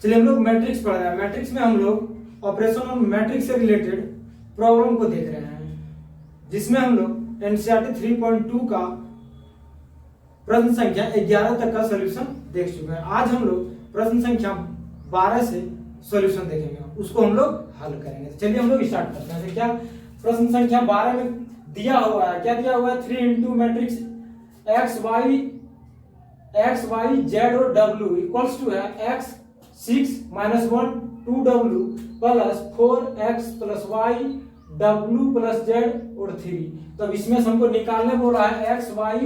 चलिए हम लोग मैट्रिक्स पढ़ रहे हैं। मैट्रिक्स में हम लोग ऑपरेशन और मैट्रिक्स से रिलेटेड प्रॉब्लम को देख रहे हैं, जिसमें हम लोग एनसीईआरटी 3.2 का प्रश्न संख्या 11 तक का सॉल्यूशन देख चुके हैं। आज हम लोग प्रश्न संख्या 12 से सॉल्यूशन देखेंगे, उसको हम लोग हल करेंगे। चलिए हम लोग स्टार्ट करते हैं। क्या प्रश्न संख्या 12 में दिया हुआ है, क्या दिया हुआ है? 3 into matrix x y z और डब्ल्यू इक्वल्स टू है x 6 -1 2w plus 4x plus y w plus z और 3। तो अब इसमें हमको निकालने बोला है x y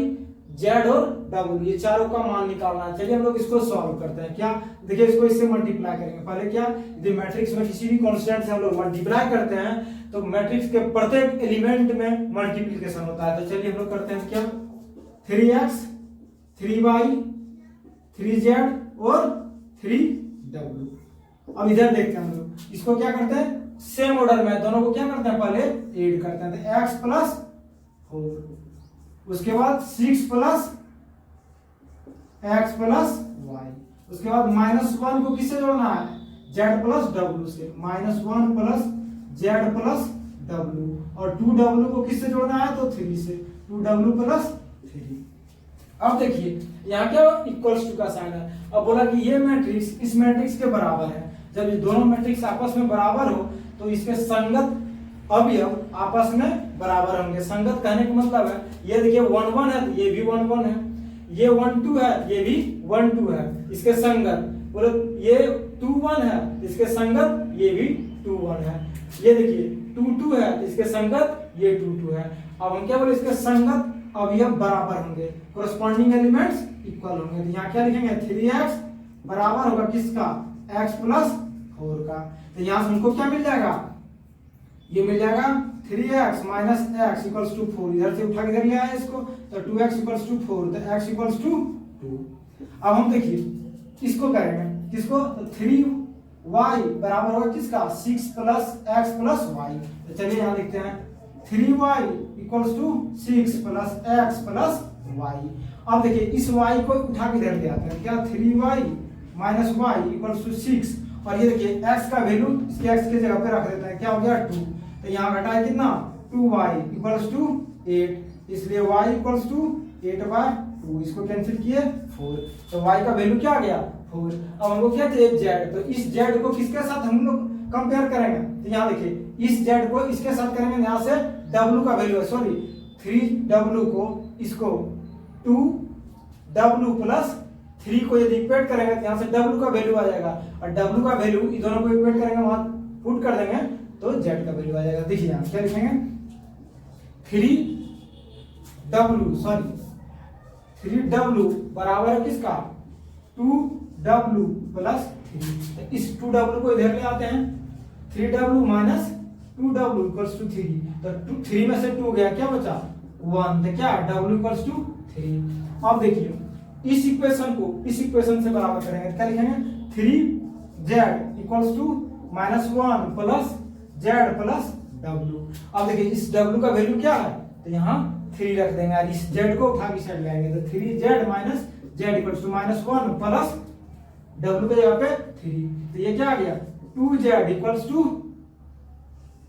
z और w, ये चारों का मान निकालना है। चलिए हम लोग इसको सॉल्व करते हैं। क्या देखिए, इसको इससे मल्टीप्लाई करेंगे। पहले क्या, यदि मैट्रिक्स में किसी भी कांस्टेंट से हम लोग मल्टीप्लाई करते हैं तो मैट्रिक्स के प्रत्येक एलिमेंट में मल्टीप्लिकेशन होता है। तो चलिए हम लोग करते हैं क्या, 3x 3y 3z और 3w। अब इधर देखते हैं हम लोग, इसको क्या करते हैं, सेम ऑर्डर में दोनों को क्या करते हैं, पहले ऐड करते हैं। तो x प्लस 4, उसके बाद 6 प्लस x प्लस y, उसके बाद -1 को किससे जोड़ना है, z प्लस w से, -1 प्लस z प्लस w, और 2w को किससे जोड़ना है, तो 3 से, 2w प्लस 3। अब देखिए यहाँ क्या इक्वल्स टू का साइन है। अब बोला कि ये मैट्रिक्स इस मैट्रिक्स के बराबर है। जब ये दोनों मैट्रिक्स आपस में बराबर हो तो इसके संगत अवयव आपस में बराबर होंगे। संगत कहने का मतलब है, ये देखिए 1 1 है तो ये भी 1 1 है, ये 1 2 है ये भी 1 2 है, इसके संगत। बोले ये 2 1 है, इसके संगत ये भी 2 1 है। ये देखिए 2 2 है, इसके संगत ये 2 2 है। अब हम क्या बोले, इसके संगत अवयव बराबर होंगे, कोरस्पॉन्डिंग एलिमेंट्स इक्वल होंगे। तो यहाँ क्या लिखेंगे, 3x बराबर होगा किसका, x प्लस 4 का। तो यहाँ से हमको क्या मिल जाएगा, ये मिल जाएगा 3x minus x equals to 4। इधर से उठा के इधर ले आया इसको, तो 2x इक्वल्स टू 4, तो x इक्वल्स टू 2। अब हम देखिए इसको करेंगे, किसको, तो 3y बराबर होगा किसका, 6 प्लस x प्लस y। तो चलिए यहाँ लिखते हैं 3y equals to 6 plus x plus y। अब देखिए इस y को उठा के इधर ले आते हैं, क्या 3y minus y equals to 6, और ये देखिए x का वैल्यू इसके x के जगह पे रख देते हैं, क्या हो गया 2। तो यहाँ घटाए कितना, 2y इक्वल्स टू 8, इसलिए y इक्वल्स टू 8/2, इसको कैंसिल किए 4, तो y का वैल्यू क्या आ गया 4। अब हमको क्या चाहिए, z। तो इस z को किसके साथ हम लोग कंपेयर करेंगे, तो यहाँ देखिए इस z को इसके साथ करेंगे, यहाँ से w का वैल्यू है, सॉरी 3w को इसको 2w प्लस 3 को यदि इक्वेट करेंगे तो यहाँ से w का वैल्यू आ जाएगा, और w का वैल्यू इन दोनों को इक्वेट करेंगे, वहां पुट कर देंगे तो z का वैल्यू आ जाएगा। देखिए यहाँ क्या लिखेंगे, 3w बराबर है किसका, 2w प्लस 3। तो इस 2w को इधर ले आते हैं, 3w minus 2w equals to 3, तो 3 में से 2 गया, क्या बचा 1, तो क्या w इक्वल्स टू 3। अब देखिए इस इक्वेशन को इस इक्वेशन से बराबर करेंगे, क्या लिखेंगे, 3z equals to -1 plus z plus w। अब देखिए इस w का वैल्यू क्या है, तो यहाँ 3 रख देंगे, और इस z को उठा के साइड लाएंगे, तो 3z minus z equals to -1 plus w के जगह पे 3, तो ये क्या आ गया 2z इक्वल्स टू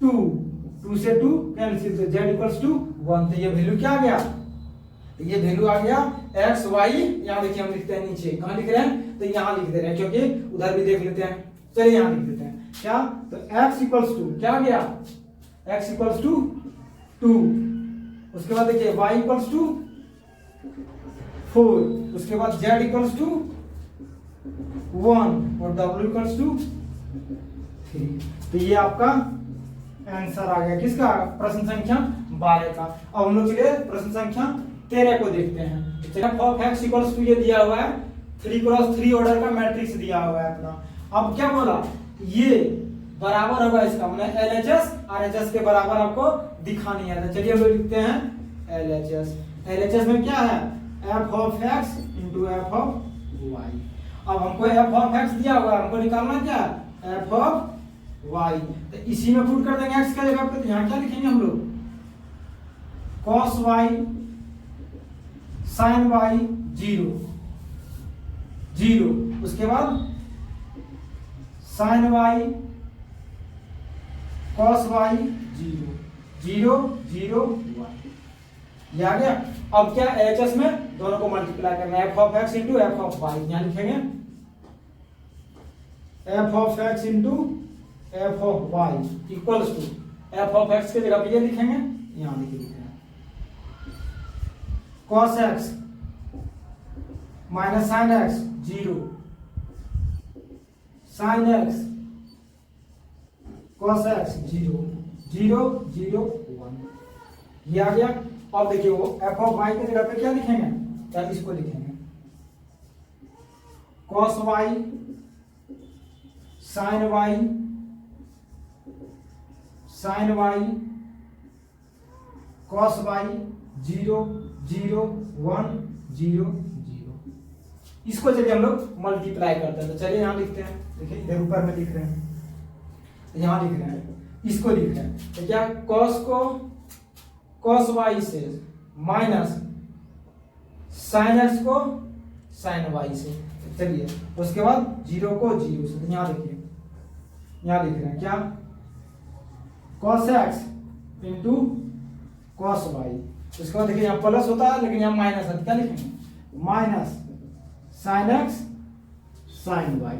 2 से 2 कैंसिल, तो z इक्वल्स टू 1। तो ये वैल्यू क्या आ गया, तो ये वैल्यू आ गया x y। यहाँ देखिए हम लिखते हैं नीचे, कहाँ लिख रहे हैं, तो यहाँ लिख दे रहे हैं, क्योंकि उधर भी देख लेते हैं। चलिए यहाँ लिख देते हैं क्या, तो x इक्वल्स टू क्या आ गया, x इक्वल्स टू 2, उसके बाद देखिए y इक्वल्स टू 4, उसके बाद z इक्वल्स टू 1 और w इक्वल्स टू 3। तो ये आपका आंसर आ गया किसका, प्रश्न संख्या 12 का। अब हम लोग चलिए प्रश्न संख्या 13 को देखते हैं। f(x) इक्वल्स टू ये दिया हुआ है 3x3 ऑर्डर का मैट्रिक्स दिया हुआ है अपना। अब क्या बोला, ये बराबर होगा इसका, मतलब LHS RHS के बराबर आपको दिखानी है। तो चलिए हम लोग लिखते हैं LHS में क्या है, f(x) इंटू f(y)। अब हमको f(x) दिया हुआ है, हमको निकालना क्या है, f(y)। तो इसी में पुट कर देंगे x का जगह पे, तो यहाँ क्या लिखेंगे हम लोग, cos y sin y 0 0, उसके बाद साइन वाई कॉस वाई 0 0 0 1। ये आ गया। अब क्या एच एस में दोनों को मल्टीप्लाई करना है, f of x into f of y. यहां लिखेंगे f of x into f of y equals to f of x की जगह पे ये लिखेंगे, यहां लिखेंगे cos x minus sine x 0 sine x cos x 0 0 0 1। ये आ गया। अब देखिए वो एफ ऑफ वाई की जगह पे क्या लिखेंगे, क्या इसको लिखेंगे cos y sine y cos y 0 0 1 0 0। इसको चलिए हम लोग मल्टीप्लाई करते हैं। तो चलिए यहां लिखते हैं, देखिए इधर ऊपर में लिख रहे हैं, यहां लिख रहे हैं, इसको लिख रहे हैं। तो क्या कॉस को कॉस वाई से माइनस साइन एक्स को साइन वाई से। चलिए उसके बाद 0 को 0 से। तो यहां देखिए, यहां लिख रहे हैं क्या cos x into cos y. उसके बाद देखिए यहां प्लस होता है लेकिन यहां माइनस है, क्या लिखेंगे minus sine x sine y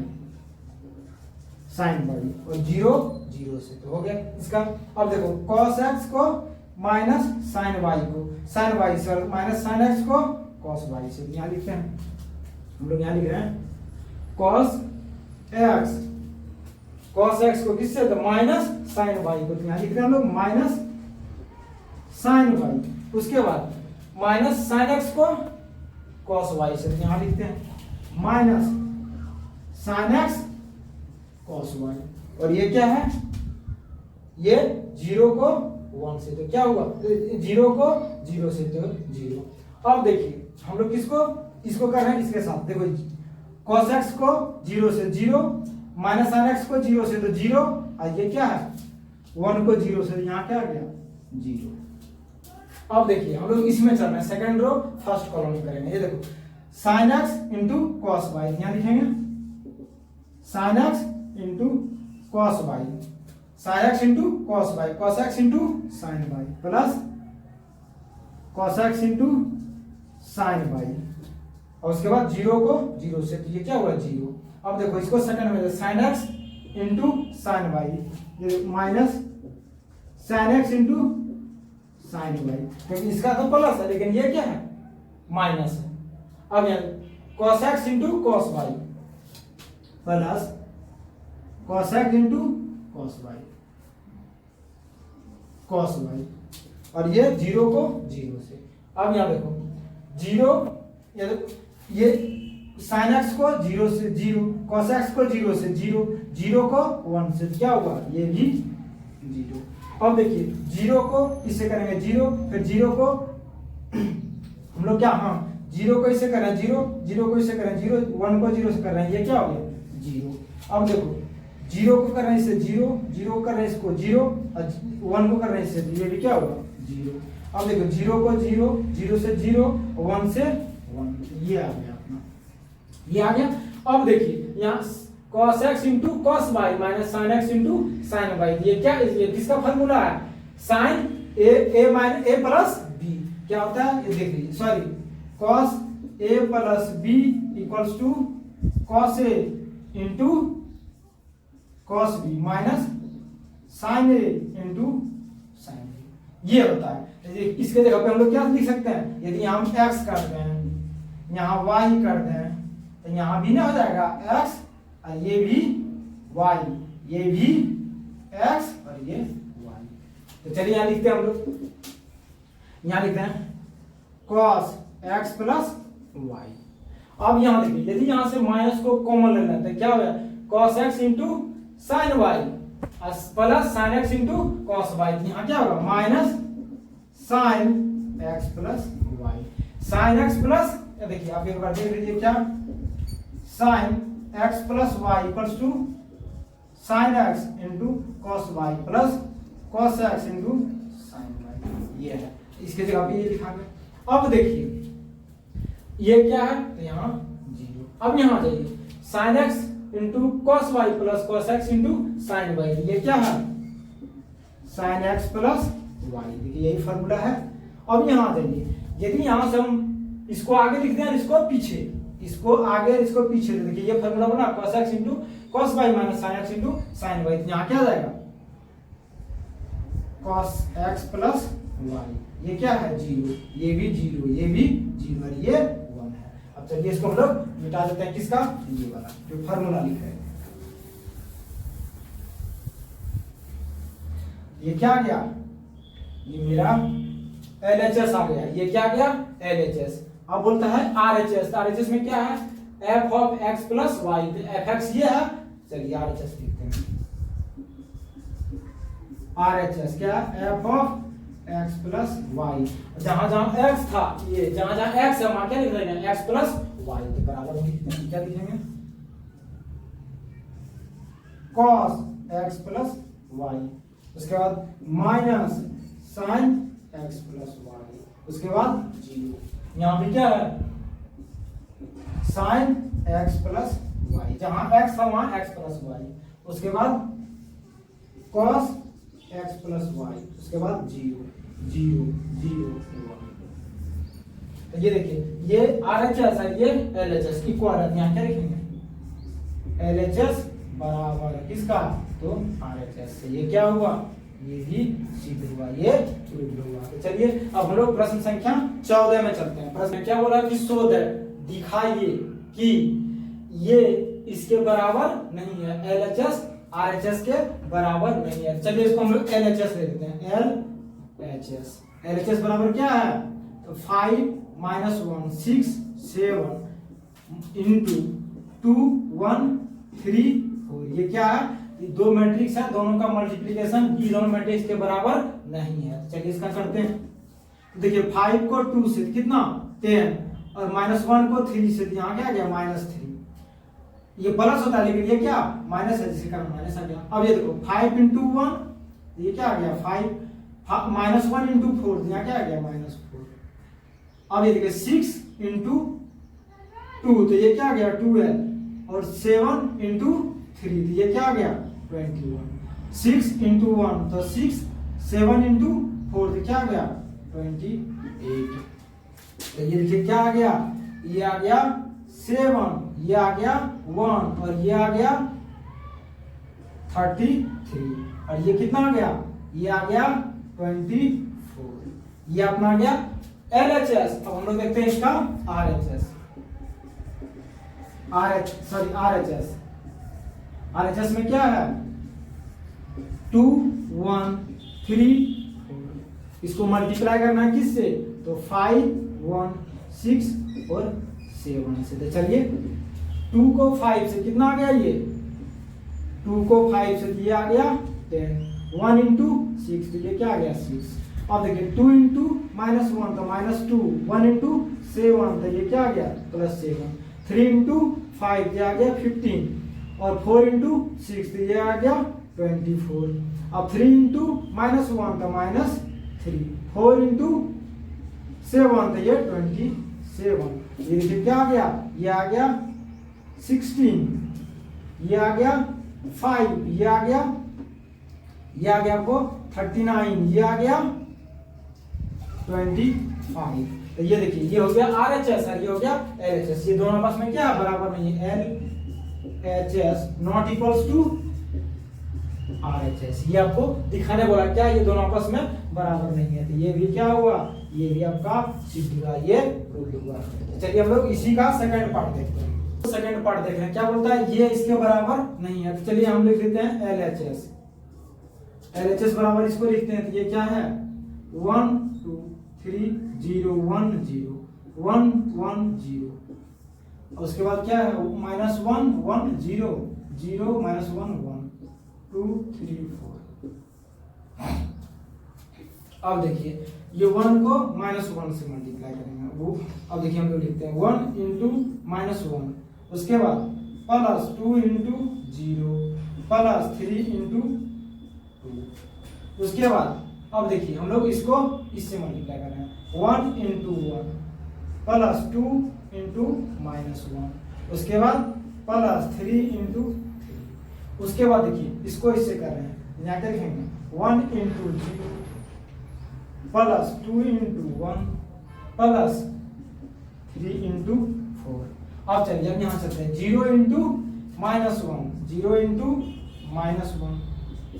और 0 0 से। तो हो गया इसका। अब देखो कॉस एक्स को माइनस साइन वाई को साइन वाई से और माइनस साइन एक्स को कॉस वाई से। यहां लिखते हैं हम लोग, यहां लिख रहे हैं कॉस एक्स को किससे, तो माइनस साइन वाई को। तो यहां लिख रहे हैं हम लोग माइनस साइन वाई। उसके बाद माइनस साइन एक्स को कॉस वाई से। तो यहां लिखते हैं minus sine x cos y. और ये क्या है, ये 0 को 1 से। तो क्या होगा 0 को 0 से, तो 0। अब देखिए हम लोग इसको कर रहे हैं इसके साथ। देखो cos x को 0 से 0 माइनस sin x को 0 से, तो 0। और ये क्या है 1 को 0 से, यहाँ क्या आ गया 0। अब देखिए हम लोग इसमें चल रहे हैं, सेकंड रो फर्स्ट कॉलम में करेंगे। ये देखो sin x into cos y, यहाँ लिखेंगे sin x into cos y, sin x into cos y, cos x into sine y plus cos x into sine y. और उसके बाद 0 को 0 से, तो ये क्या हुआ 0। अब देखो इसको सेकंड में sin x into sine y, ये minus sin x into sine y, क्योंकि इसका तो प्लस है लेकिन ये क्या है माइनस है। अब यहाँ cos x into cos y plus cos x into cos y और ये 0 को 0 से। अब यहाँ देखो 0, ये sin x को 0 से 0, cos x को 0 से 0, 0 को 1 से, क्या हुआ ये भी 0। अब देखिए 0 को इससे करेंगे 0, फिर 0 को हम लोग क्या, हाँ 0 को इससे कर रहे हैं 0, 0 को इससे कर रहे हैं 0, 1 को 0 से कर रहे हैं, ये क्या हो गया 0। अब देखो 0 को कर रहे हैं इससे 0, 0 को कर रहे हैं इसको 0 और 1 को कर रहे हैं इससे, ये भी क्या होगा 0। अब देखो 0 को 0, 0 से 0, 1 से 1, ये आ गया अपना, ये आ गया। अब देखिए यहाँ cos x into cos y minus sine x into sine y, ये क्या, ये किसका फॉर्मूला है sine a minus a plus b, क्या होता है ये देख लीजिए, sorry cos a plus b equals to cos a into cos b minus sine a into sine b, ये होता है। इसके जगह पे हम लोग क्या लिख सकते हैं, यदि यहाँ हम x कर दें, यहाँ y कर दें, तो यहाँ भी ना हो जाएगा x और ये भी y, ये भी x और ये y। तो चलिए यहाँ लिखते हैं हम लोग, यहाँ लिखते हैं cos x प्लस y। अब यहाँ देखिए यदि यहाँ से माइनस को कॉमन ले लेते हैं, क्या हो गया cos x into sine y plus sine x into cos y, यहाँ क्या होगा minus sine x plus y, sine x plus, देखिए आप एक बार देख लीजिए क्या sine x plus y equals to sine x into cos y plus cos x into sine y, ये है। इसके जगह पे ये लिखा गया। अब देखिए ये क्या है, तो यहाँ 0। अब यहाँ जाइए sine x into cos y plus cos x into sine y, ये क्या है साइन एक्स प्लस वाई, देखिए यही फॉर्मूला है। अब यहाँ देखिए यदि यहाँ से हम इसको आगे लिख दें इसको पीछे, इसको आगे इसको पीछे, तो देखिए ये फॉर्मूला बना cos x into cos y minus sine x into sine y, तो यहाँ क्या आ जाएगा cos x प्लस वाई, ये क्या है 0, ये भी 0, ये भी 0 और ये 1 है। अब चलिए इसको हम लोग मिटा देते हैं, किसका, ये वाला जो फॉर्मूला लिखा है। ये क्या आ गया, ये मेरा LHS आ गया, ये क्या आ गया LHS। अब बोलता है RHS, तो RHS में क्या है f of x plus y, तो fx ये है, चलिए RHS लिखते हैं। RHS क्या है f of x plus y, जहां जहां x था ये जहां जहां x है वहां क्या लिख देंगे x प्लस वाई के बराबर लिखते हैं, क्या लिखेंगे cos x प्लस वाई, उसके बाद minus sine x plus y, उसके बाद 0, यहाँ पे क्या है साइन x प्लस वाई, जहां x था वहां x प्लस वाई, उसके बाद cos x प्लस वाई, उसके बाद 0 0 0 1। तो ये देखिए ये RHS है, ये LHS इक्वल है, यहाँ क्या लिखेंगे LHS बराबर किसका, तो RHS से, ये क्या हुआ ये भी सिद्ध हुआ, ये प्रूव हुआ। तो चलिए अब हम लोग प्रश्न संख्या 14 में चलते हैं। प्रश्न क्या बोला कि शो दैट, दिखाइए कि ये इसके बराबर नहीं है, LHS RHS के बराबर नहीं है। चलिए इसको हम लोग LHS ले लेते हैं, LHS LHS बराबर क्या है, तो 5 माइनस 1 6 7 इंटू 2 1 3 4, ये क्या है, ये दो मैट्रिक्स है, दोनों का मल्टीप्लिकेशन ये दोनों मैट्रिक्स के बराबर नहीं है। चलिए इसका करते हैं, तो देखिए 5 को 2 से कितना 10 और माइनस 1 को 3 से, यहाँ क्या आ गया -3, ये प्लस होता है लेकिन ये क्या माइनस है, जिसके कारण माइनस आ गया। अब ये देखो 5 इंटू 1, ये क्या आ गया 5 माइनस 1 इंटू 4, यहाँ क्या आ गया -4। अब ये देखिए 6 इंटू 2, तो ये क्या आ गया 12, और 7 इंटू 3, तो ये क्या आ गया 21, 6 इंटू 1 तो 6, 7 इंटू 4 तो क्या आ गया 28। तो ये देखिए क्या आ गया, ये आ गया 7, ये आ गया 1 और ये आ गया 33, और ये कितना आ गया, ये आ गया 24, ये अपना आ गया LHS। अब हम लोग देखते हैं इसका RHS, RHS में क्या है 2 1 3 4, इसको मल्टीप्लाई करना है किससे, तो 5 1 6 और 7 से। तो चलिए 2 को 5 से कितना आ गया, ये 2 को 5 से ये आ गया 10, 1 इंटू 6 तो ये क्या आ गया 6। अब देखिए 2 इंटू -1 तो -2, 1 इंटू 7 तो ये क्या आ गया +7, 3 इंटू 5 ये आ गया 15, और 4 इंटू 6 तो ये आ गया 24। अब 3 इंटू -1 तो -3, 4 इंटू 7 तो ये 27, ये देखिए क्या आ गया, ये आ गया 16, ये आ गया 5, ये आ गया आपको 39, ये आ गया 25। तो ये देखिए ये हो गया RHS और ये हो गया LHS, ये दोनों आपस में क्या बराबर नहीं है, LHS not equals to RHS, ये आपको दिखाने बोला क्या ये दोनों आपस में बराबर नहीं है। तो ये भी क्या हुआ, ये भी आपका सिद्ध हुआ, ये प्रूव हुआ। चलिए हम लोग इसी का सेकंड पार्ट देखते हैं। सेकंड पार्ट देख रहे हैं, क्या बोलता है ये इसके बराबर नहीं है। तो चलिए हम लिख देते हैं LHS बराबर इसको लिखते हैं, तो ये क्या है 1 2 3 0 1 0 1 1 0, और उसके बाद क्या है -1 1 0 0 -1 1 2 3 4। अब देखिए ये 1 को -1 से मल्टीप्लाई करेंगे, वो अब देखिए हम लोग लिखते हैं 1 इंटू -1, उसके बाद +2 इंटू 0 +3 इंटू 2, उसके बाद अब देखिए हम लोग इसको इससे मल्टीप्लाई कर रहे हैं 1 इंटू 1 +2 इंटू -1, उसके बाद प्लस 3 इंटू 3। उसके बाद देखिए इसको इससे कर रहे हैं, यहाँ क्या लिखेंगे 1 into 0 plus 2 into 1 plus 3 into 4। अब चलिए अब यहाँ चलते हैं 0 into -1 0 into -1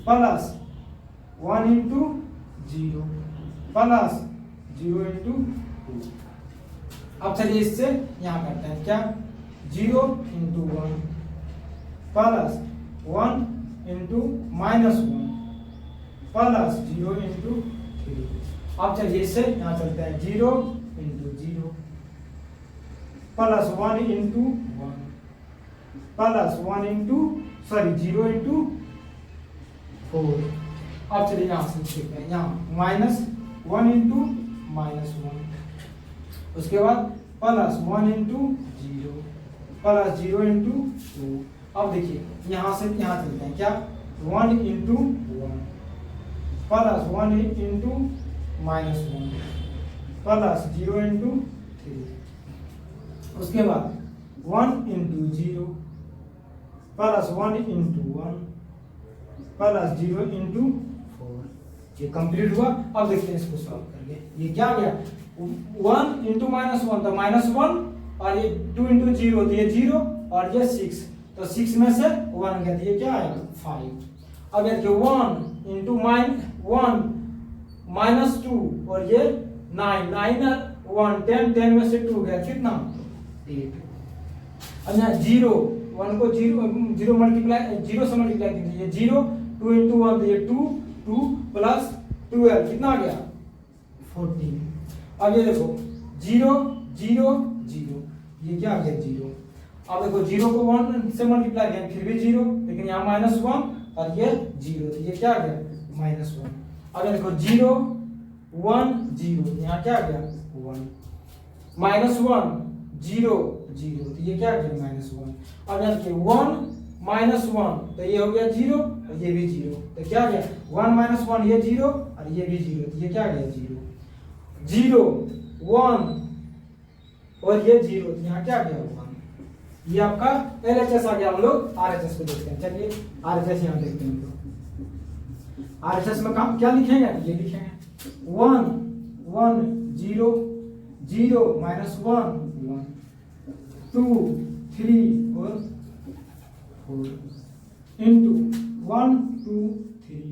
plus 1 into 0 plus 0 into 2। अब चलिए इससे यहाँ करते हैं क्या 0 into 1 plus 1 into -1 plus 0 into 3। अब चलिए इससे यहाँ चलते हैं 0 into 0 plus 1 into 1 plus 1 into 0 into 4। अब चलिए यहाँ से देखते हैं, यहाँ -1 इंटू -1 उसके बाद प्लस 1 इंटू 0 प्लस 0 इंटू 2। अब देखिए यहाँ से यहाँ चलते हैं क्या 1 into 1 plus 1 into -1 plus 0 into 3। उसके बाद 1 into 0 plus 1 into 1 plus 0 into 4। ये कंप्लीट हुआ। अब देखते हैं इसको सॉल्व करके, ये क्या आ गया 1 इंटू -1 तो -1 और ये 2 इंटू 0 तो ये 0 और ये 6 तो 6 में से 1 गया, ये क्या आएगा 5। अब ये 1 इंटू -1 -2 और ये 9 9 और 1 10 10 में से 2 गया कितना 8। अब यहाँ 0 1 को 0 मल्टीप्लाई 0 से मल्टीप्लाई कीजिए 0 2 इंटू 1 तो ये 2 2 प्लस 12 कितना आ गया 14। अब ये देखो 0 0 0 ये क्या आ गया 0। अब देखो 0 को 1 से मल्टीप्लाई किया फिर भी 0, लेकिन यहाँ -1 और ये 0 तो ये क्या आ गया -1। अब ये देखो 0 1 0 यहाँ क्या आ गया 1 -1 0 0 तो ये क्या आ गया -1। अब यहाँ देखिए 1 -1 तो ये हो गया 0 और ये भी 0 तो क्या आ गया 1 -1 ये 0 और ये भी 0 तो ये क्या आ गया 0 0 1 और ये 0 तो यहाँ क्या आ गया 1। ये आपका LHS आ गया। हम लोग RHS को देखते हैं, चलिए RHS यहाँ देखते हैं हम लोग। RHS में काम क्या लिखेंगे ये लिखेंगे 1 1 0 0 -1 1 2 3 और 4 इंटू 1 2 3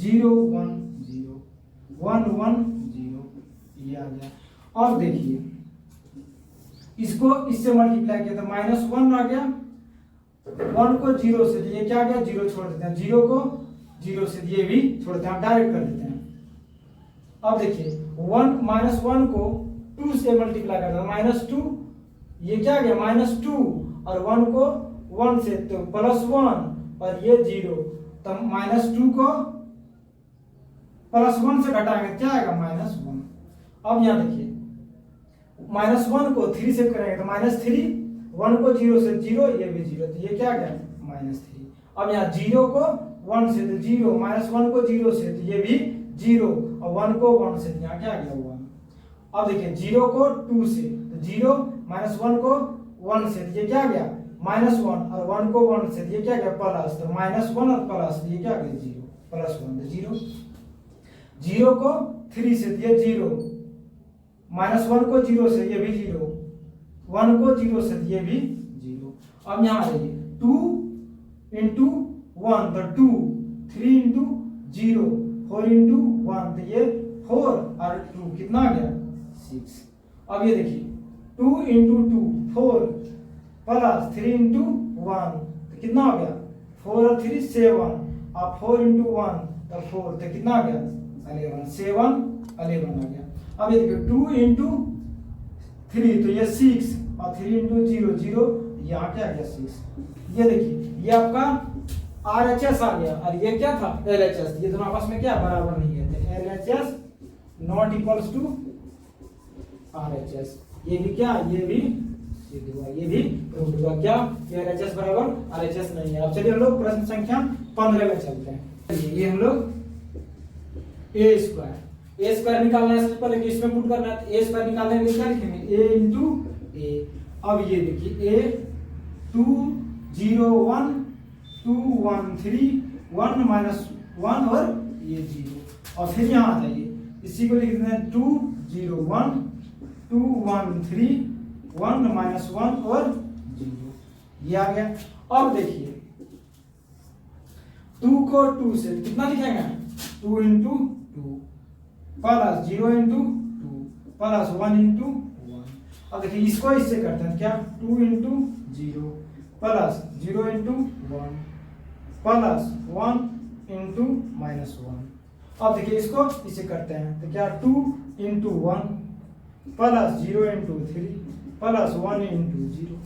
0 1 0 1 1 0 ये आ गया। और देखिए इसको इससे मल्टीप्लाई किया तो -1 आ गया, 1 को 0 से दिए क्या आ गया 0 छोड़ देते हैं, 0 को 0 से दिए भी छोड़ते हैं, डायरेक्ट कर देते हैं। अब देखिए 1 -1 को 2 से मल्टीप्लाई करते हैं -2 ये क्या आ गया -2 और 1 को 1 से तो +1 और ये 0 तो -2 को +1 से घटाएंगे क्या आएगा -1। अब यहाँ देखिए -1 को 3 से करेंगे तो -3 1 को 0 से 0 ये भी 0 तो ये क्या आ गया -3। अब यहाँ 0 को 1 से तो 0 -1 को 0 से तो ये भी 0 और 1 को 1 से यहाँ क्या आ गया 1। अब देखिए 0 को 2 से तो 0 -1 को 1 से तो ये क्या आ गया -1 और 1 को 1 से ये क्या गया प्लस तो -1 और प्लस ये क्या गया 0 +1 तो 0 0 को 3 से ये 0 -1 को 0 से ये भी 0 1 को 0 से ये भी 0। अब यहाँ देखिए 2 इंटू 1 तो 2 3 इंटू 0 4 इंटू 1 तो ये 4 और 2 कितना आ गया 6। अब ये देखिए 2 इंटू 2 4 प्लस 3 इंटू 1 तो कितना हो गया 4 और 3 7 और 4 इंटू 1 तो 4 तो कितना आ गया 11 7 11 आ गया। अब ये देखिए 2 इंटू 3 तो ये 6 और 3 इंटू 0 0 यहाँ क्या आ गया 6। ये देखिए ये आपका RHS आ गया और ये क्या था LHS। ये दोनों आपस में क्या बराबर नहीं है, LHS not equals to RHS। ये भी क्या ये भी ये भी प्रूव हुआ क्या LHS बराबर RHS नहीं है। अब चलिए हम लोग प्रश्न संख्या 15 में चलते हैं। ये हम लोग a स्क्वायर निकालना है सबसे पहले कि इसमें पुट करना है। a स्क्वायर निकालने के लिए क्या लिखेंगे a इंटू a। अब ये देखिए a 2 0 1 2 1 3 1 माइनस 1 और ये 0 और फिर यहाँ आ जाइए, इसी को लिख देते हैं 2 0 1 2 1 3 1 माइनस 1 और 0, ये आ गया। अब देखिए 2 को 2 से कितना लिखेंगे, 2 into 2 plus 0 into 2 plus 1 into 1। अब देखिए इसको इससे करते हैं क्या, 2 into 0 plus 0 into 1 plus 1 into minus 1। अब देखिए इसको इससे करते हैं तो क्या, 2 into 1 plus 0 into 3 plus 1 into 0।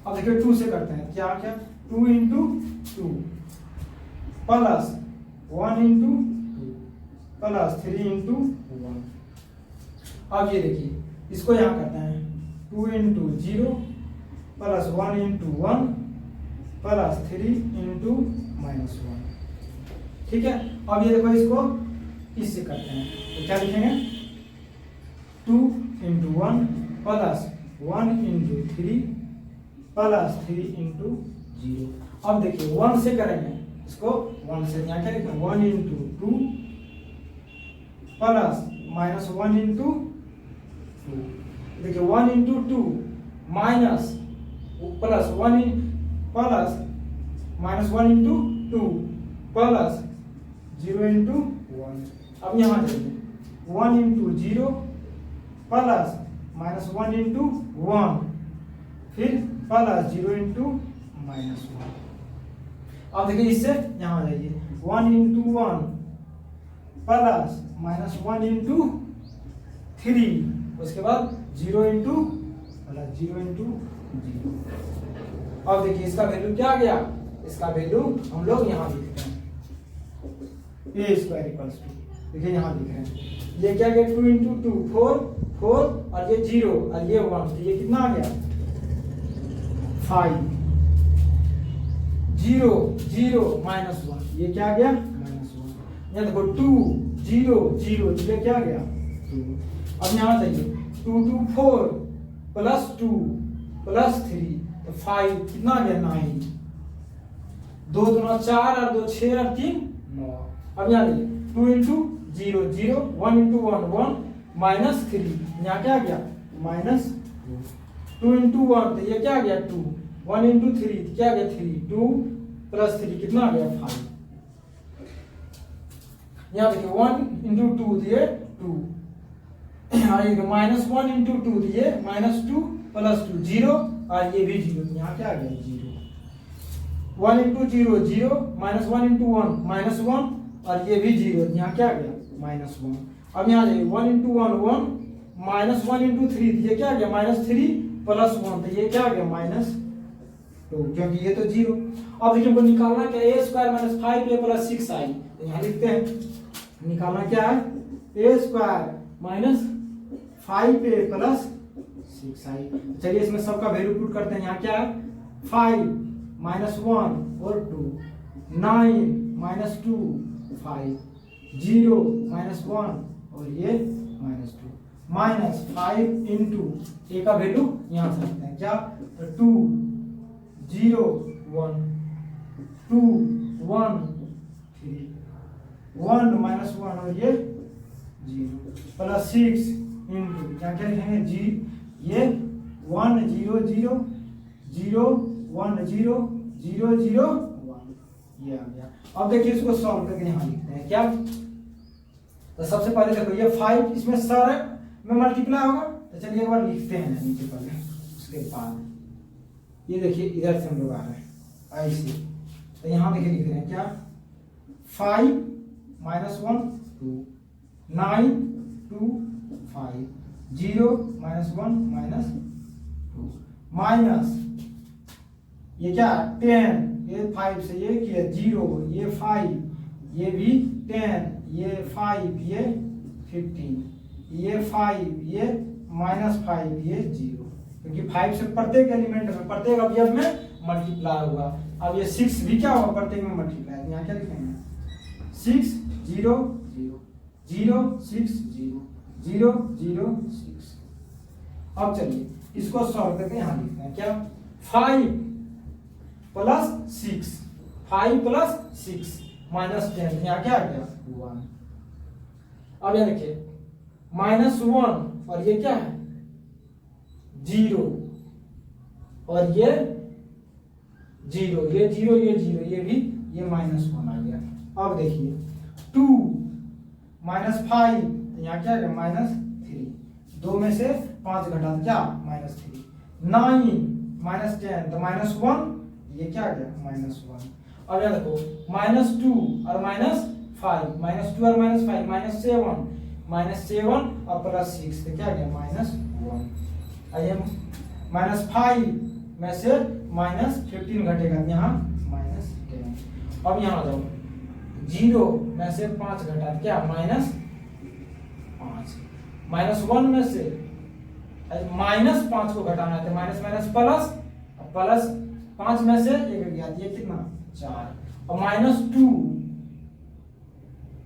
अब देखिए 2 से करते हैं क्या क्या, 2 into 2 plus 1 into 2 plus 3 into 1। अब ये देखिए इसको यहाँ करते हैं 2 into 0 plus 1 into 1 plus 3 into minus 1। ठीक है, अब ये देखो इसको इससे करते हैं तो क्या लिखेंगे, 2 into 1 plus 1 into 3 plus 3 into 0। अब देखिए 1 से करेंगे इसको, 1 से यहाँ क्या लिखेंगे, 1 इंटू 2 प्लस माइनस 1 इंटू 2। देखिए 1 into 2 minus plus 1 plus minus 1 into 2 plus 0 into 1। अब यहाँ देखिए 1 इंटू 0 प्लस माइनस 1 इंटू 1 फिर प्लस 0 इंटू माइनस 1। अब देखिए इससे यहाँ आ जाइए 1 इंटू 1 प्लस माइनस 1 इंटू 3 उसके बाद 0 इंटू प्लस 0 इंटू 0। अब देखिए इसका वैल्यू क्या आ गया, इसका वैल्यू हम लोग यहाँ लिखते हैं ए स्क्वायर इक्वल्स टू, देखिए यहाँ लिख रहे हैं ये क्या गया, 2 इंटू 2 4 और ये 0 और ये 1 तो ये कितना आ गया 5 0 0 माइनस 1 ये क्या आ गया माइनस 1। यहाँ देखो 2 0 0 ये क्या आ गया 2। अब यहाँ जाइए 2 2 4 प्लस 2 प्लस 3 तो 5 कितना आ गया 9, 2 2 4 और 2 6 और 3 9। अब यहाँ देखिए 2 इंटू 0 0 1 इंटू 1 1 माइनस 3 यहाँ क्या आ गया माइनस 2 इंटू 1 तो ये क्या आ गया 2 1 इंटू 3 क्या आ गया 3 2 प्लस 3 कितना आ गया 5। यहाँ देखिए 1 इंटू 2 दिए 2 माइनस 1 इंटू 2 दिए माइनस 2 प्लस 2 0 और ये भी 0 यहाँ क्या आ गया 0। 1 इंटू 0 0 माइनस 1 इंटू 1 माइनस 1 और ये भी 0 यहाँ क्या आ गया माइनस 1। अब यहाँ जाइए 1 इंटू 1 1 माइनस 1 इंटू 3 ये क्या आ गया माइनस 3 प्लस 1 तो ये क्या आ गया माइनस 2 क्योंकि ये तो 0। अब देखिए हमको निकालना क्या है, a square minus 5a plus 6i तो यहाँ लिखते हैं निकालना क्या है, a square minus 5a plus 6i। चलिए इसमें सबका वैल्यू पुट करते हैं। यहाँ क्या है 5 माइनस 1 और 2 9 माइनस 2 5 0 माइनस 1 और ये माइनस 2 माइनस 5 इंटू ए का वैल्यू यहाँ से रखते हैं क्या 2 0 1 2 1 3 1 माइनस 1 और ये 0 प्लस 6 इंटू क्या क्या लिखेंगे जी ये 1 0 0 0 1 0 0 0 1 ये आ गया। अब देखिए इसको सॉल्व करके यहाँ लिखते हैं क्या, तो सबसे पहले देखो ये 5 इसमें सारे में मल्टीप्लाई होगा तो चलिए एक बार लिखते हैं नीचे पहले, उसके बाद ये देखिए इधर से हम लोग आ रहे हैं ऐसे तो यहाँ देखिए लिख रहे हैं क्या 5 माइनस 1 2 9 2 5 0 माइनस 1 माइनस 2 माइनस ये क्या 10 ये 5 से ये किया 0 ये 5 ये भी 10 ये 5 ये 15 ये 5 ये माइनस 5 ये 0 क्योंकि 5 से प्रत्येक एलिमेंट में प्रत्येक अवयव में मल्टीप्लाई होगा। अब ये 6 भी क्या होगा प्रत्येक में मल्टीप्लाई, यहाँ क्या लिखेंगे 6 0 0 0 6 0 0 0 6। अब चलिए इसको सॉल्व करके यहाँ लिखते हैं क्या 5 प्लस 6, 5 प्लस 6 माइनस 10, यहाँ क्या आ गया 1। अब यहाँ देखिए -1 और ये क्या है 0 और ये 0, ये 0 ये 0, ये भी ये -1 आ गया। अब देखिए 2 -5 तो यहाँ क्या है -3, 2 में से 5 घटा क्या -3, 9 -10 तो -1, ये क्या आ गया -1। अब यहाँ देखो -2 और -5, -2 और -5 -7 और प्लस 6 तो क्या आ गया -1। आइए -5 में से -15 घटेगा यहाँ -10। अब यहाँ आ जाओ 0 में से 5 घटा क्या -5, -1 में से -5 को घटाना है तो माइनस माइनस प्लस, प्लस 5 में से 1 गया, ये कितना 4 और -2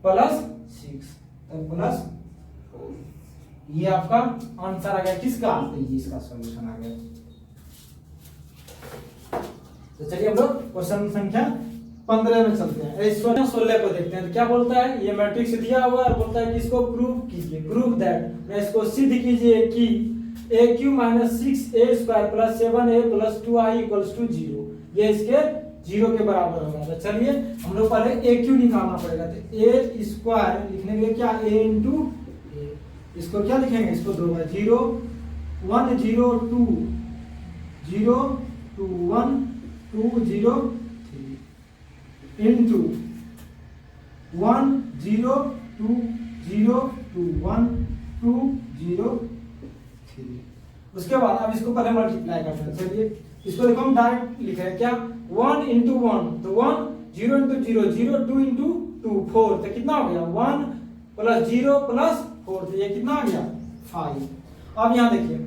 प्लस 6 तो प्लस 4। ये आपका आंसर आ गया किसका, तो ये इसका सॉल्यूशन आ गया। तो चलिए हम लोग क्वेश्चन संख्या 15 में चलते हैं। इस 16 को देखते हैं तो क्या बोलता है, ये मैट्रिक्स दिया हुआ है और बोलता है कि इसको प्रूव कीजिए, प्रूव दैट मैं इसको सिद्ध कीजिए कि AQ - 6A² + 7A + 2I = 0, ये इसके 0 के बराबर होगा। तो चलिए हम लोग पहले AQ निकालना पड़ेगा। तो A² लिखने के लिए क्या A × A, इसको क्या लिखेंगे, इसको 2 बार 0 1 0 2 0 2 1 2 0 3 into 1 0 2 0 2 1 2 0 3। उसके बाद अब इसको पहले मल्टीप्लाई करते हैं। चलिए इसको देखो हम डायरेक्ट लिख रहे हैं क्या 1 × 1 तो 1 0 × 0 0 2 × 2 4 तो कितना हो गया 1 + 0 + 4 तो ये कितना आ गया 5। अब यहाँ देखिए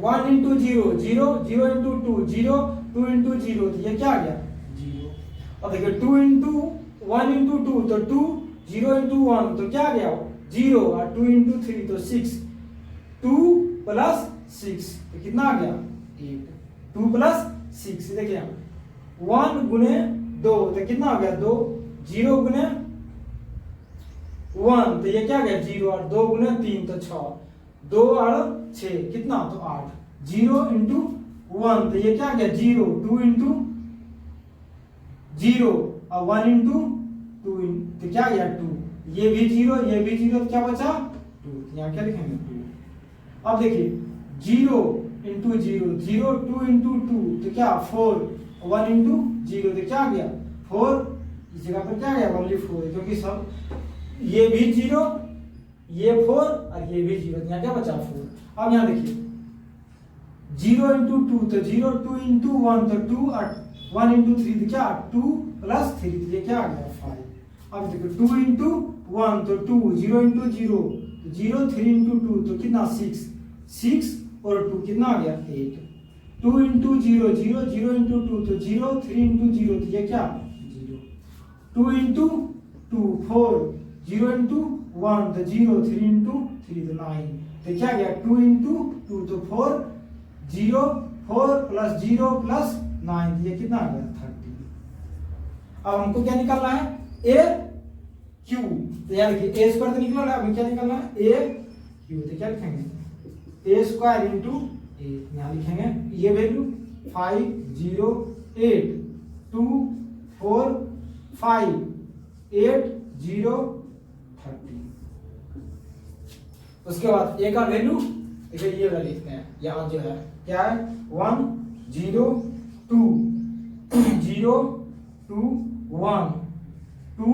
1 × 0 0 0 × 2 0 2 × 0 तो ये क्या आ गया 0। अब देखिए 2 × 1 × 2 तो 2 0 × 1 तो क्या आ गया 0 और 2 × 3 तो 6 2 + 6 तो कितना आ गया 8 2 + 6 देखिए 1 × 2 तो कितना आ गया 2 0 × 1 तो ये क्या आ गया 0 और 2 × 3 तो 6 2 और 6 कितना तो 8 0 × 1 तो ये क्या आ गया 0 2 × 0 और 1 × 2 तो क्या आ गया 2 ये भी 0 ये भी 0 तो क्या बचा 2 यहाँ क्या लिखेंगे 2। अब देखिए 0 × 0 0 2 × 2 तो क्या 4 1 × 0 तो क्या आ गया 4 इस जगह पर क्या आ गया ओनली 4 क्योंकि सब ये भी 0 ये 4 और ये भी 0 यहाँ क्या बचा 4। अब यहाँ देखिए 0 × 2 तो 0 2 × 1 तो 2 और 1 × 3 तो क्या 2 + 3 तो ये क्या आ गया 5। अब देखो 2 × 1 तो 2 0 × 0 तो 0 3 × 2 तो कितना 6 6 और 2 कितना आ गया 8 2 × 0 0 0 × 2 तो 0 3 × 0 तो ये क्या 0 2 × 2 4 0 × 1 तो 0 3 × 3 तो 9 तो क्या गया 2 × 2 तो 4 0 4 + 0 + 9 तो ये कितना आ गया 30। अब हमको क्या निकालना है AQ तो यार देखिए A² तो निकला है, अब क्या निकालना है AQ तो क्या लिखेंगे A² × A यहाँ लिखेंगे ये वैल्यू 5 0 8 2 4 5 8 0 30। उसके बाद A का वैल्यू देखिए ये वाला लिखते हैं यहाँ जो है क्या है 1 0 2 0 2 1 2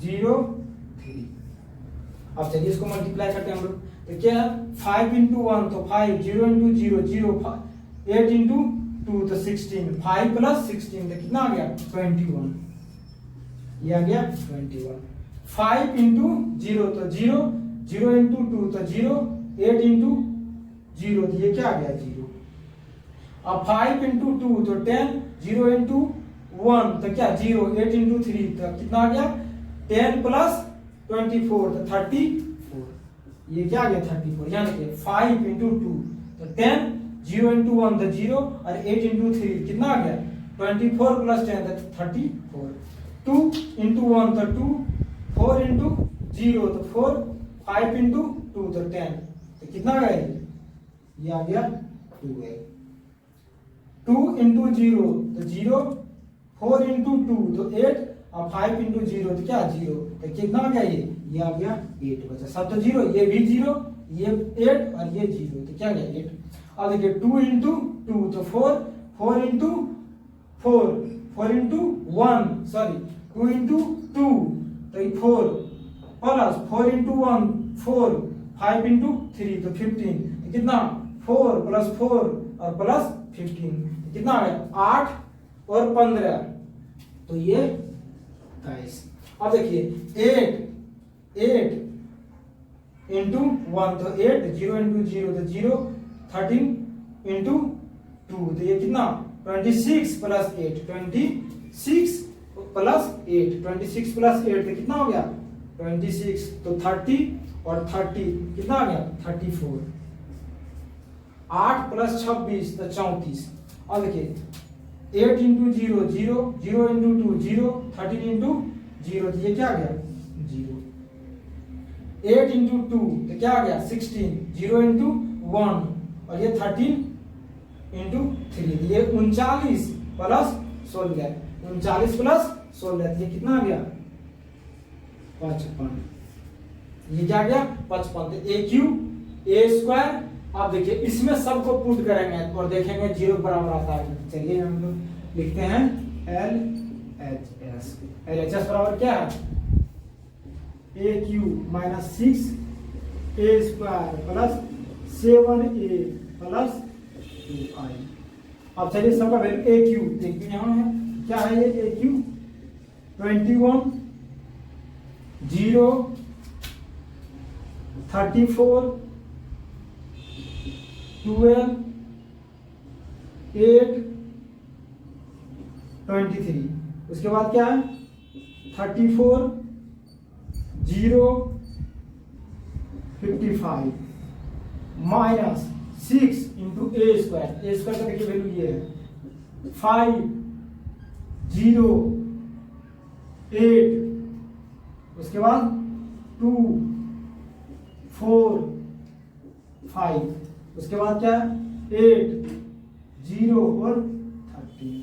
0 3। अब चलिए इसको मल्टीप्लाई करते हैं हम लोग तो क्या है 5 × 1 तो 5 0 × 0 0 8 × 2 तो 16 5 + 16 तो कितना आ गया 21 ये आ गया 21। 5 × 0 तो 0 0 × 2 तो 0 8 × 0 तो ये क्या आ गया 0। अब 5 × 2 तो 10 0 × 1 तो क्या 0 8 × 3 तो कितना आ गया 10 + 24 तो 34 ये क्या आ गया 34। यहाँ देखिए 5 × 2 तो 10 0 × 1 तो 0 और 8 × 3 कितना आ गया 24 प्लस 10 34, 2 into 1 तो 2, 4 into 0 तो 4, 5 into 2 तो 10, तो कितना आ गया ये आ गया 2 है। 2 into 0 तो 0, 4 into 2 तो 8 और 5 into 0 तो क्या 0, तो कितना आ गया ये आ गया 8 बचा। सब तो 0, ये भी 0, ये 8 और ये 0, तो क्या गया 8। अब देखिए 2 into 2 तो 4, 4 into 4, 4 into 1 सॉरी 2 into 2 तो 4 प्लस 4 into 1 4, 5 into 3 तो 15, तो कितना 4 प्लस 4 और प्लस 15 कितना आ गया 8 और 15, तो ये 22। अब देखिए 8 इंटू 1 तो 8, 0 इंटू 0 तो 0, 13 इंटू 2 तो ये कितना 26 प्लस 8, 26 प्लस 8, 26 प्लस 8 तो कितना हो गया 26, तो 30 और 30 कितना आ गया 34, 8 प्लस 26 तो 34। अब देखिए 8 इंटू 0 0, 0 इंटू 2 0, 13 इंटू 0 तो ये क्या आ गया 0, 8 इंटू 2 तो क्या आ गया 16, 0 इंटू 1 और ये 13 इंटू 3, ये 39 प्लस 16, 39 प्लस 16 ये कितना आ गया 55, ये क्या गया 55, तो ए क्यू ए स्क्वायर। आप देखिए इसमें सबको पुट करेंगे और देखेंगे 0 बराबर आता है। चलिए हम लोग लिखते हैं LHS। LHS बराबर क्या है a q minus 6 a square plus 7a plus 2i। अब चलिए सबका वैल्यू ए क्यू देखिए यहाँ है, क्या है ये ए क्यू 21 0 34 12 8 23, उसके बाद क्या है 34 0 55 माइनस 6 इंटू ए स्क्वायर। ए स्क्वायर का देखिए वैल्यू ये है 5 0 8, उसके बाद 2 4 5, उसके बाद क्या है 8 0 और 30।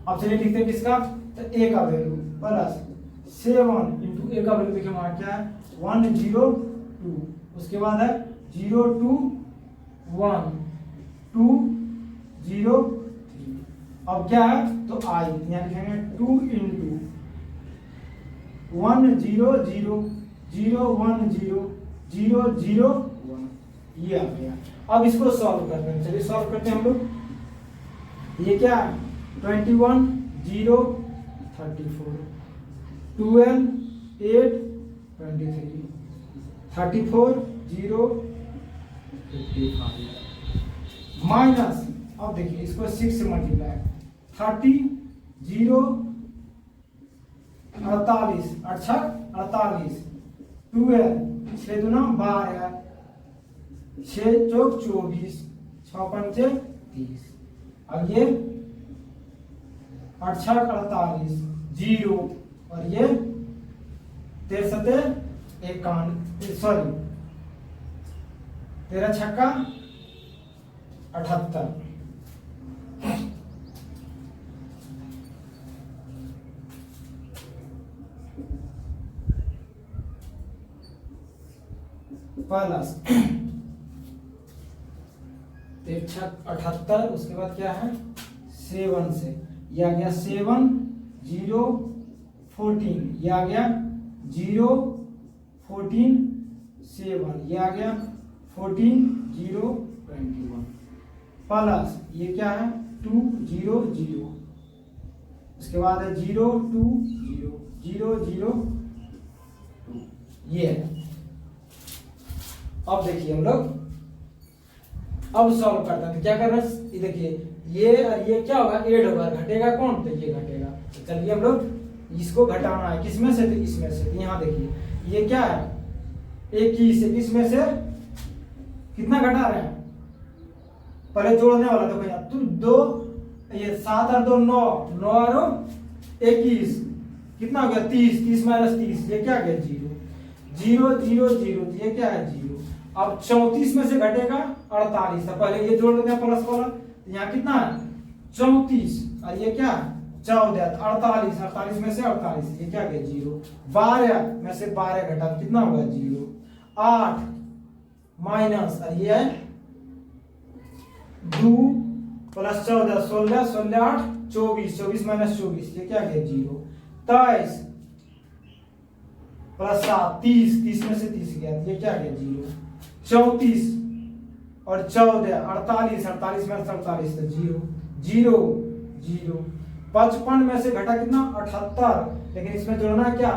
अब चलिए लिखते हैं किसका, तो ए का वैल्यू प्लस 7 इंटू ए का वैल्यू देखिए वहां क्या है 102, उसके बाद है 02 1 2 0 3। अब क्या है तो आई यहाँ लिखेंगे 2 इंटू 1 0 0 0 1 0 0 0 1, ये आ गया। अब इसको सॉल्व करते हैं, चलिए सॉल्व करते हैं हम लोग। ये क्या है 21 0 34 12 8 23 34 0 55 माइनस, अब देखिए इसको 6 से मल्टीप्लाई 30 0 48 48 12 6 दूना 12 6 चौक 24 6 पंचे 30। अब ये 8 48 0 और ये 13 51 सॉरी 13 छक्का 78 प्लस 78, उसके बाद क्या है 7 से ये आ गया 7 0 14, ये आ गया 0 14 7, ये आ गया 14 0 21 प्लस ये क्या है 2 0 0, उसके बाद है 0 2 0 0 0 2, ये है। अब देखिए हम लोग अब सॉल्व करते हैं, तो क्या कर रहे हैं ये देखिए ये और ये क्या होगा ऐड होगा, घटेगा कौन तो ये घटेगा। तो चलिए हम लोग इसको घटाना है किसमें से तो इसमें से, तो यहाँ देखिए ये क्या है 21 से इसमें से कितना घटा रहे हैं, पहले जोड़ने वाला देखो यहाँ तो 2 ये 7 और 2 9, 9 और 21 कितना हो गया 30, 30 माइनस 30 ये क्या गया 0, 0 0 0 ये क्या है 0। अब 34 में से घटेगा 48, तो पहले ये जोड़ देते हैं प्लस वाला, तो यहाँ कितना है 34 और ये क्या 14, 48, 48 में से 48 ये क्या गया 0, 12 में से 12 घटा तो कितना होगा 0, 8 माइनस और ये है 2 प्लस 14, 16, 16 8 24, 24 माइनस 24 ये क्या गया 0, 23 प्लस 7 30, 30 में से 30 गया ये क्या गया 0, 34 और 14 48, 48 में 48 तो 0 0 0, 55 में से घटा कितना 78, लेकिन इसमें जोड़ना है क्या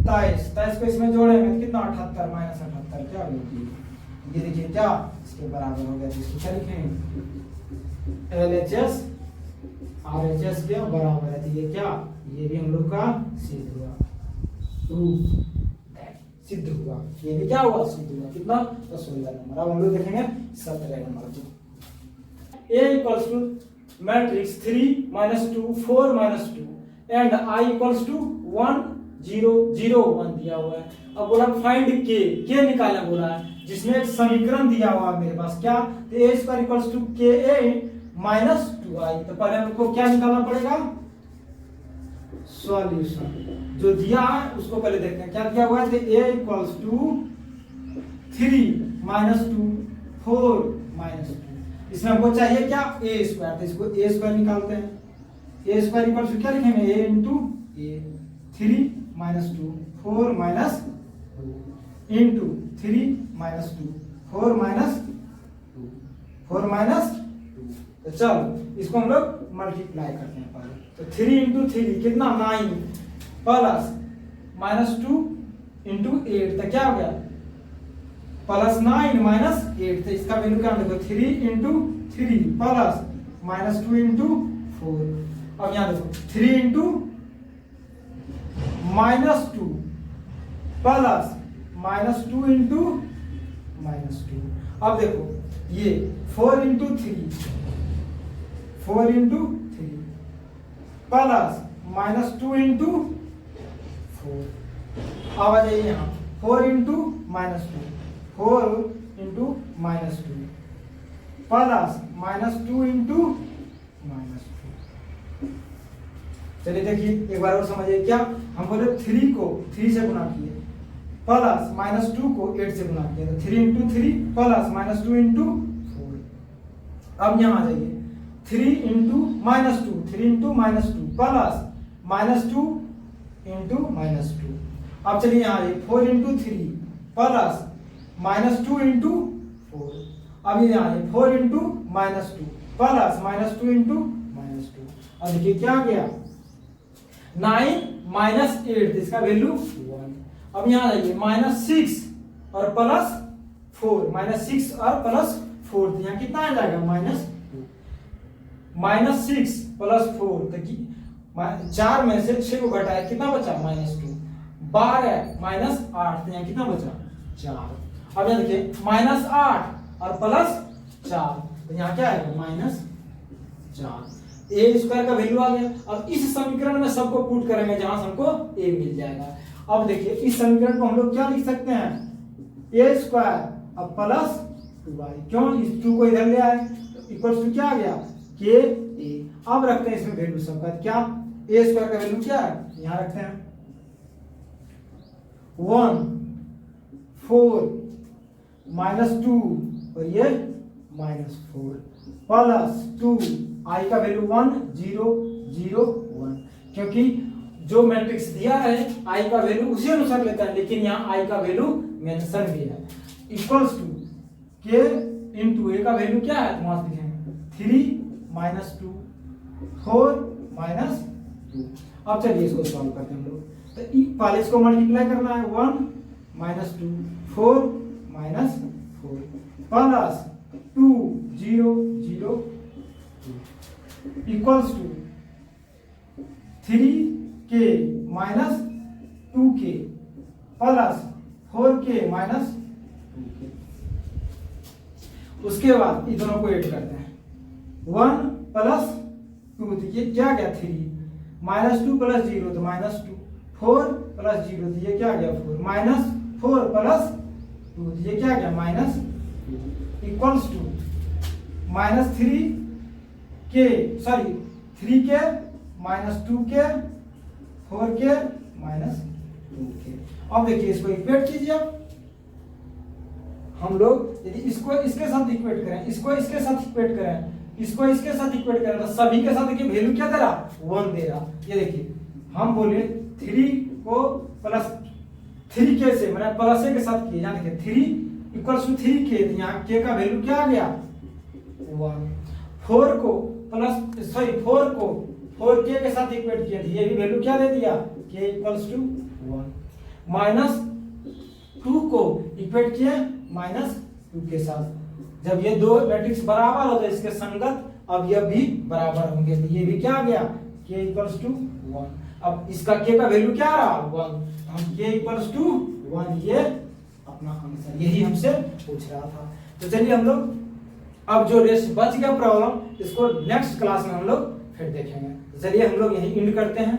23, 23 को इसमें जोड़ेंगे तो कितना 78 माइनस 78 क्या होगा 0। ये देखिए क्या इसके बराबर हो गया, तो इसको क्या लिखेंगे LHS RHS के बराबर है, तो ये क्या ये भी हम लोग का सिद्ध हुआ, प्रूफ सिद्ध हुआ, ये भी क्या हुआ सिद्ध हुआ, कितना तो 16 नंबर। अब हम लोग देखेंगे 17 नंबर को। A equals to matrix 3 - 2 4 - 2 and I equals to 1 0 0 1 दिया हुआ है। अब बोला फाइंड के निकालना बोला है, जिसमें एक समीकरण दिया हुआ है मेरे पास क्या, तो A square equals to KA minus 2I, तो पहले हमको क्या निकालना पड़ेगा सॉल्यूशन, जो दिया है उसको पहले देखते हैं क्या दिया हुआ है, तो A इक्वल्स टू 3 - 2 4 - 2, इसमें हमको चाहिए क्या A स्क्वायर, तो इसको A स्क्वायर निकालते हैं। A स्क्वायर इक्वल्स टू क्या लिखेंगे A इंटू A, 3 - 2 4 - 2 इंटू 3 - 2 4 - 2 4 - 2, तो चलो इसको हम लोग मल्टीप्लाई करते हैं पहले, तो 3 इंटू 3 कितना 9 प्लस -2 इंटू 8 तो क्या हो गया प्लस 9 माइनस 8, तो इसका वैल्यू क्या देखो 3 इंटू 3 प्लस -2 इंटू 4। अब यहाँ देखो 3 इंटू -2 प्लस -2 इंटू -2। अब देखो ये 4 इंटू 3 4 इंटू 3 प्लस -2 इंटू 4। अब आ जाइए यहाँ 4 इंटू -2 4 इंटू -2 प्लस -2 इंटू -2। चलिए देखिए एक बार और समझिए, क्या हम बोले 3 को 3 से गुना किए प्लस -2 को 8 से गुना किया, तो 3 इंटू 3 प्लस -2 इंटू 4। अब यहाँ आ जाइए 3 इंटू -2 3 इंटू -2 प्लस -2 इंटू -2। अब चलिए यहाँ आ जाइए 4 इंटू 3 प्लस -2 इंटू 4। अब ये यहाँ 4 इंटू -2 प्लस -2 इंटू -2। अब देखिए क्या आ गया 9 माइनस 8, इसका वैल्यू 1। अब यहाँ जाइए -6 और प्लस 4 -6 और प्लस 4, तो यहाँ कितना आ जाएगा -2 -6 प्लस 4, तो 4 में से 6 को घटाया कितना बचा -2, 12 माइनस 8, तो यहाँ कितना बचा 4। अब यहाँ देखिए -8 और प्लस 4, तो यहाँ क्या आएगा -4। ए स्क्वायर का वैल्यू आ गया। अब इस समीकरण में सबको पुट करेंगे जहां से हमको ए मिल जाएगा। अब देखिए इस समीकरण को हम लोग क्या लिख सकते हैं ए स्क्वायर अब प्लस 2y, क्यों इस 2 को इधर ले आए तो इक्वल्स टू क्या आ गया के ए। अब रखते हैं इसमें वैल्यू सबका, क्या ए स्क्वायर का वैल्यू क्या है यहां रखते हैं 1 4 -2 और ये -4 प्लस 2 आई का वैल्यू 1 0 0 1, क्योंकि जो मैट्रिक्स दिया है आई का वैल्यू उसी अनुसार लेता है, लेकिन यहाँ आई का वैल्यू मेंशन भी है। इक्वल्स टू के इंटू ए का वैल्यू क्या है तो वहां लिखेंगे 3 -2 4 -2। अब चलिए इसको सॉल्व करते हैं हम लोग। तो पहले इसको मल्टीप्लाई करना है 1 -2 4 -4 plus 2 0 0 equals to 3k - 2k plus 4k - 2k। उसके बाद इन दोनों को ऐड करते हैं 1 प्लस 2, तो ये क्या गया 3, -2 + 0 तो -2, 4 + 0 तो ये क्या गया 4, -4 + 2 तो ये क्या गया -2 इक्वल्स टू -3 के सॉरी 3 के -2 के 4 के -2 के। अब देखिए इसको इक्वेट कीजिए। अब हम लोग यदि इसको इसके साथ इक्वेट करें, इसको इसके साथ इक्वेट करें, इसको इसके साथ इक्वेट करें तो सभी के साथ देखिए वैल्यू क्या दे रहा 1 दे रहा। ये देखिए हम बोले 3 को +3 के से मैंने प्लस के साथ किया, यहाँ देखिए 3 = 3 के, तो यहाँ के का वैल्यू क्या आ गया 1। 4 को 4 के साथ इक्वेट किया, ये भी वैल्यू क्या दे दिया के = 1। -2 को इक्वेट किया -2 के साथ, जब ये दो मैट्रिक्स बराबर हो तो इसके संगत अब ये भी बराबर होंगे, तो ये भी क्या आ गया के = 1। अब इसका के का वैल्यू क्या आ रहा 1, हम के = 1 ये अपना आंसर, यही हमसे पूछ रहा था। तो चलिए हम लोग अब जो रेस्ट बच गया प्रॉब्लम, इसको नेक्स्ट क्लास में हम लोग फिर देखेंगे। तो चलिए हम लोग यही एंड करते हैं।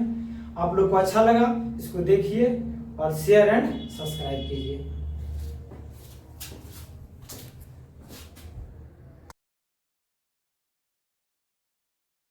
आप लोग को अच्छा लगा इसको देखिए और शेयर एंड सब्सक्राइब कीजिए।